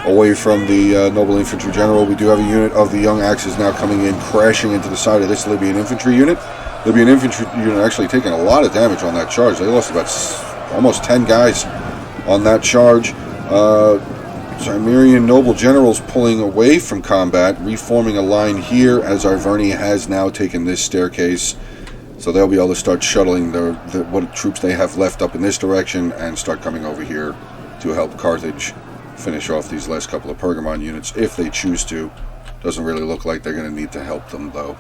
away from the noble infantry general. We do have a unit of the young axes now coming in, crashing into the side of this Libyan infantry unit. Libyan infantry unit actually taking a lot of damage on that charge. They lost about almost 10 guys on that charge. Chimerian noble generals pulling away from combat, reforming a line here as Arverni has now taken this staircase. So they'll be able to start shuttling what troops they have left up in this direction and start coming over here to help Carthage finish off these last couple of Pergamon units if they choose to. Doesn't really look like they're going to need to help them though.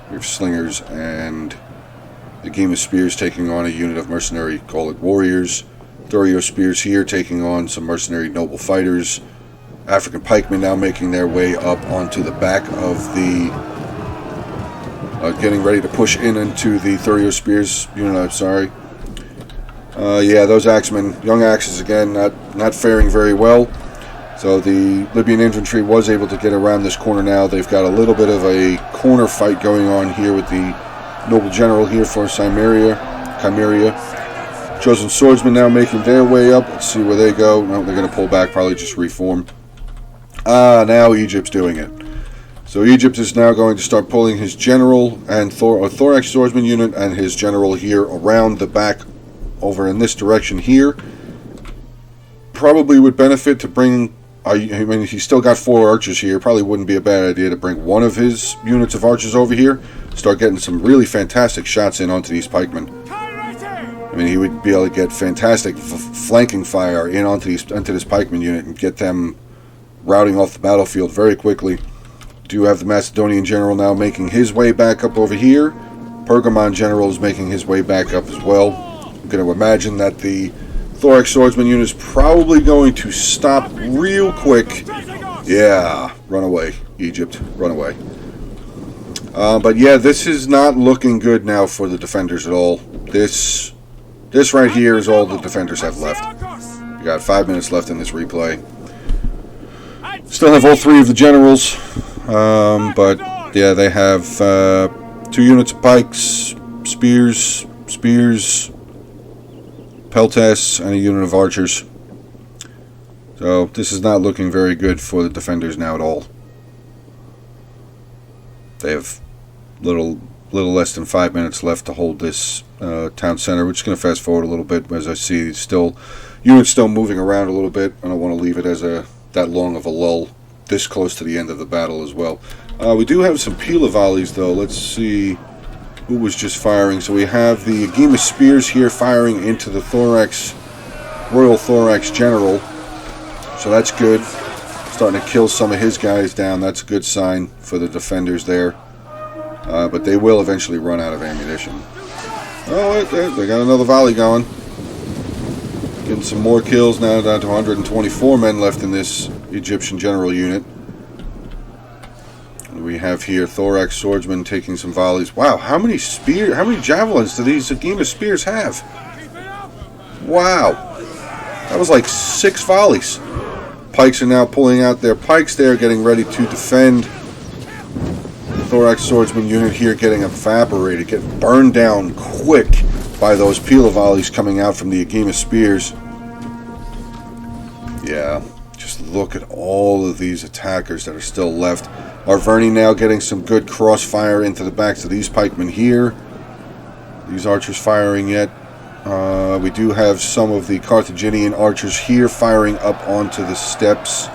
We have slingers and the Game of Spears taking on a unit of mercenary Golic warriors. Thurio Spears here taking on some mercenary noble fighters. African pikemen now making their way up onto the back of the... getting ready to push into the Thurio Spears unit, I'm sorry. Yeah, those axemen, young axes again, not faring very well. So the Libyan infantry was able to get around this corner now. They've got a little bit of a corner fight going on here with the noble general here for Chimeria. Chosen swordsmen now making their way up. Let's see where they go. No, they're going to pull back, probably just reform. Now Egypt's doing it. So Egypt is now going to start pulling his general and thorax swordsman unit and his general here around the back over in this direction here. Probably would benefit to bring I mean, he's still got 4 archers here. Probably wouldn't be a bad idea to bring one of his units of archers over here. Start getting some really fantastic shots in onto these pikemen. I mean, he would be able to get fantastic flanking fire in onto this pikeman unit and get them routing off the battlefield very quickly. Do have the Macedonian general now making his way back up over here. Pergamon general is making his way back up as well. I'm going to imagine that the Thorax swordsman unit is probably going to stop real quick. Yeah, run away, Egypt, run away. But yeah, this is not looking good now for the defenders at all. This right here is all the defenders have left. We got 5 minutes left in this replay. Still have all 3 of the generals, but yeah, they have 2 units of pikes, spears, peltasts, and a unit of archers. So this is not looking very good for the defenders now at all. They have little less than 5 minutes left to hold this town center. We're just going to fast forward a little bit as I see units still moving around a little bit. I don't want to leave it as that long of a lull this close to the end of the battle as well. We do have some Pila volleys though. Let's see who was just firing. So we have the Agema spears here firing into the Royal Thorax General. So that's good. Starting to kill some of his guys down. That's a good sign for the defenders there. But they will eventually run out of ammunition. Oh, they got another volley going. Getting some more kills now, down to 124 men left in this Egyptian general unit. We have here Thorax swordsmen taking some volleys. Wow, how many javelins do these Agema spears have? Wow. That was like 6 volleys. Pikes are now pulling out their pikes there, getting ready to defend. The Thorax swordsman unit here getting evaporated, getting burned down quick by those Pila volleys coming out from the Agema spears. Yeah, just look at all of these attackers that are still left. Arverni now getting some good crossfire into the backs of these pikemen here. These archers firing yet. We do have some of the Carthaginian archers here firing up onto the steps.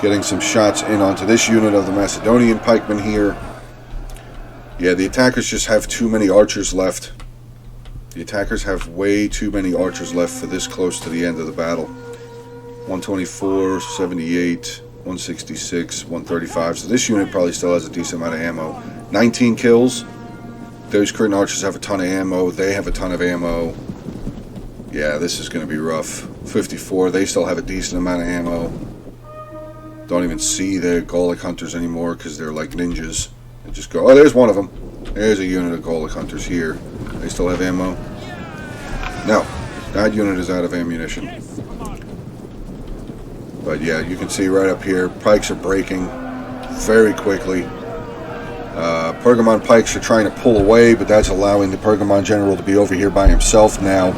Getting some shots in onto this unit of the Macedonian pikemen here. Yeah, the attackers just have too many archers left. The attackers have way too many archers left for this close to the end of the battle. 124, 78, 166, 135. So this unit probably still has a decent amount of ammo. 19 kills. Those Cretan archers have a ton of ammo. They have a ton of ammo. Yeah, this is going to be rough. 54. They still have a decent amount of ammo. Don't even see the Gallic hunters anymore because they're like ninjas. They just go, oh, there's one of them. There's a unit of Gallic hunters here. They still have ammo? No. That unit is out of ammunition. But yeah, you can see right up here, pikes are breaking very quickly. Pergamon pikes are trying to pull away, but that's allowing the Pergamon general to be over here by himself now.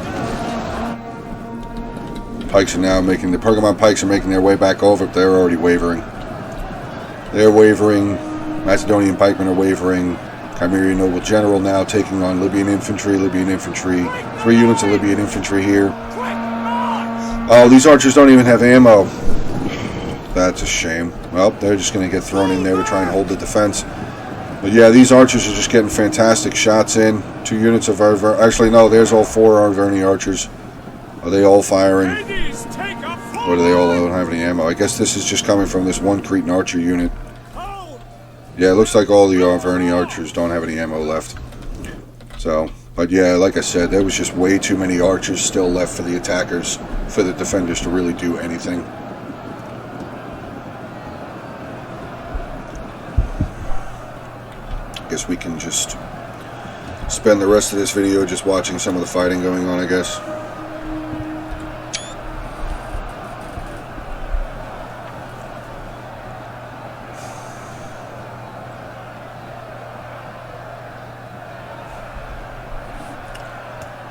The Pergamon pikes are making their way back over, but they're already wavering. They're wavering. Macedonian pikemen are wavering. Chimerian noble general now taking on Libyan infantry. 3 units of Libyan infantry here. Oh, these archers don't even have ammo. That's a shame. Well, they're just going to get thrown in there to try and hold the defense. But yeah, these archers are just getting fantastic shots in. 2 units of Arverni. Actually, no, there's all 4 Arverni archers. Are they all firing? Or do they all don't have any ammo? I guess this is just coming from this one Cretan archer unit. Yeah, it looks like all the Arverni archers don't have any ammo left. So, but yeah, like I said, there was just way too many archers still left for the attackers, for the defenders to really do anything. I guess we can just spend the rest of this video just watching some of the fighting going on, I guess.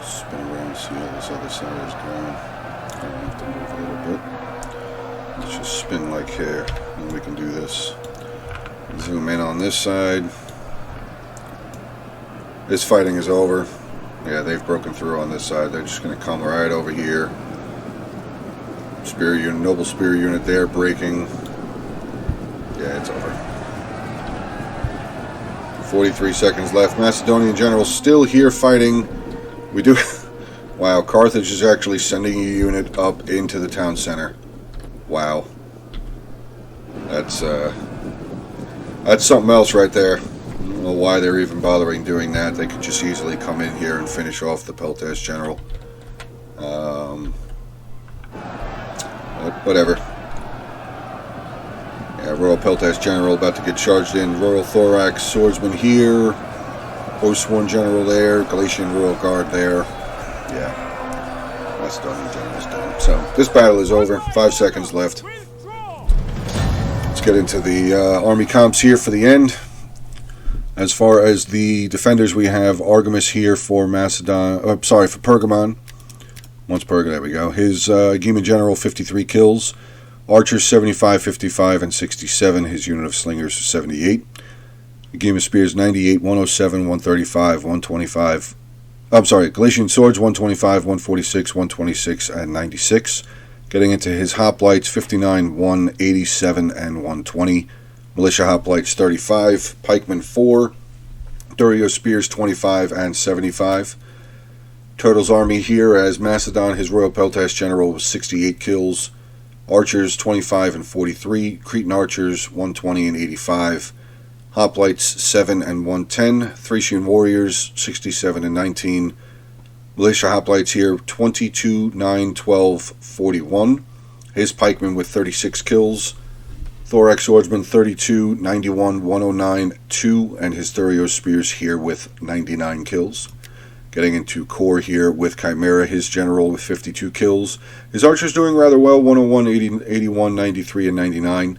Spin around, see how this other side is going. I have to move a little bit. Let's just spin like here, and we can do this. Zoom in on this side. This fighting is over. Yeah, they've broken through on this side. They're just going to come right over here. Spear unit, noble spear unit there, breaking. Yeah, it's over. 43 seconds left. Macedonian general still here fighting. We do... Wow, Carthage is actually sending a unit up into the town center. Wow. That's something else right there. I don't know why they're even bothering doing that. They could just easily come in here and finish off the Peltas general. But whatever. Yeah, Royal Peltas general about to get charged in. Royal Thorax swordsman here. Oathsworn general there. Galatian Royal Guard there. Yeah. Macedonian general's done. So, this battle is over. 5 seconds left. Let's get into the army comps here for the end. As far as the defenders, we have Argamus here for Macedon. For Pergamon. Once Perga, there we go. His Geman general, 53 kills. Archers, 75, 55, and 67. His unit of slingers, 78. Geman spears, 98, 107, 135, 125. Galatian swords, 125, 146, 126, and 96. Getting into his hoplites, 59, 187, and 120. Militia hoplites, 35. Pikemen, 4. Thurio spears, 25 and 75. Turtle's army here as Macedon, his Royal Peltas general, was 68 kills. Archers, 25 and 43. Cretan archers, 120 and 85. Hoplites, 7 and 110. Thracian warriors, 67 and 19. Militia hoplites here, 22, 9, 12, 41. His pikemen with 36 kills. Thorax swordsman, 32, 91, 109, 2. And his Thurio spears here with 99 kills. Getting into core here with Chimera, his general with 52 kills. His archers doing rather well, 101, 80, 81, 93, and 99.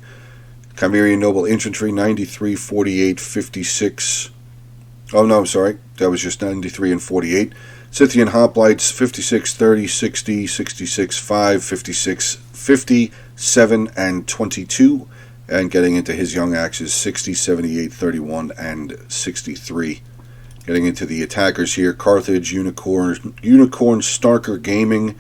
Chimerian noble infantry, 93, 48, 56. Oh no, I'm sorry. That was just 93 and 48. Scythian hoplites, 56, 30, 60, 66, 5, 56, 50, 7, and 22. And getting into his young axes, 60, 78, 31, and 63. Getting into the attackers here, Carthage, Unicorn Starker Gaming.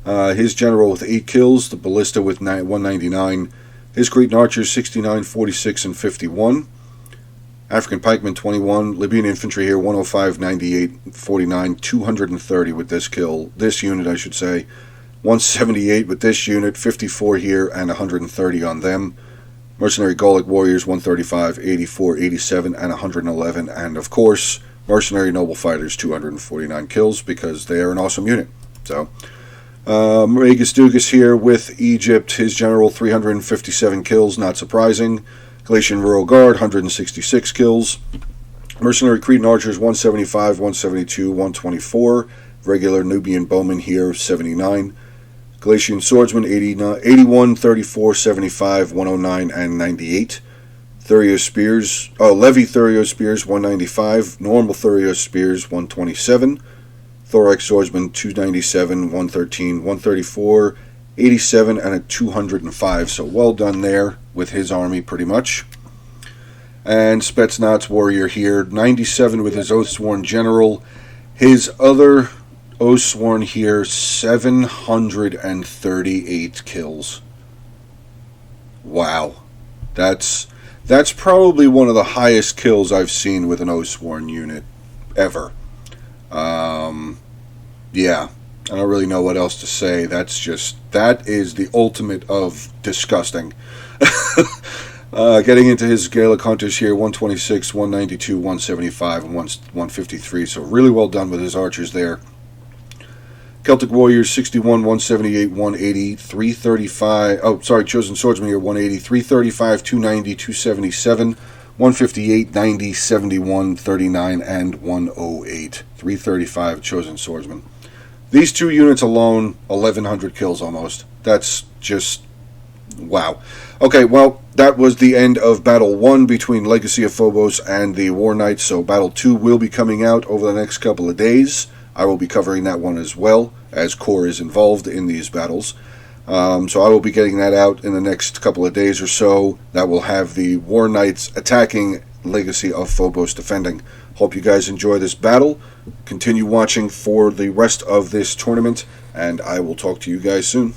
His general with 8 kills, the Ballista with 199. His Cretan archers, 69, 46, and 51. African pikemen, 21. Libyan infantry here, 105, 98, 49, 230 with this kill. This unit, I should say. 178 with this unit, 54 here, and 130 on them. Mercenary Gallic warriors, 135, 84, 87, and 111. And, of course, Mercenary Noble Fighters, 249 kills, because they are an awesome unit. So, Magus Dugas here with Egypt. His general, 357 kills, not surprising. Galatian Royal Guard, 166 kills. Mercenary Cretan Archers, 175, 172, 124. Regular Nubian Bowmen here, 79. Galatian Swordsmen, 81, 34, 75, 109, and 98. Thurio Spears, Levy Thurio Spears, 195. Normal Thurio Spears, 127. Thorax Swordsman, 297, 113, 134, 87, and a 205. So well done there with his army, pretty much. And Spetsnaz Warrior here, 97 with his Oathsworn General. His other Oathsworn here, 738 kills. Wow. That's probably one of the highest kills I've seen with an Oathsworn unit ever. Yeah, I don't really know what else to say. That is the ultimate of disgusting. Getting into his Gaelic Hunters here, 126, 192, 175, and 153. So really well done with his archers there. Celtic Warriors, 61, 178, 180, 335. Chosen Swordsman here, 180, 335, 290, 277, 158, 90, 71, 39, and 108. 335 Chosen Swordsman. These two units alone, 1,100 kills almost. That's just wow. Okay, well, that was the end of Battle 1 between Legacy of Phobos and the War Knights. So Battle 2 will be coming out over the next couple of days. I will be covering that one as well, as Core is involved in these battles. So I will be getting that out in the next couple of days or so. That will have the War Knights attacking, Legacy of Phobos defending. Hope you guys enjoy this battle. Continue watching for the rest of this tournament, and I will talk to you guys soon.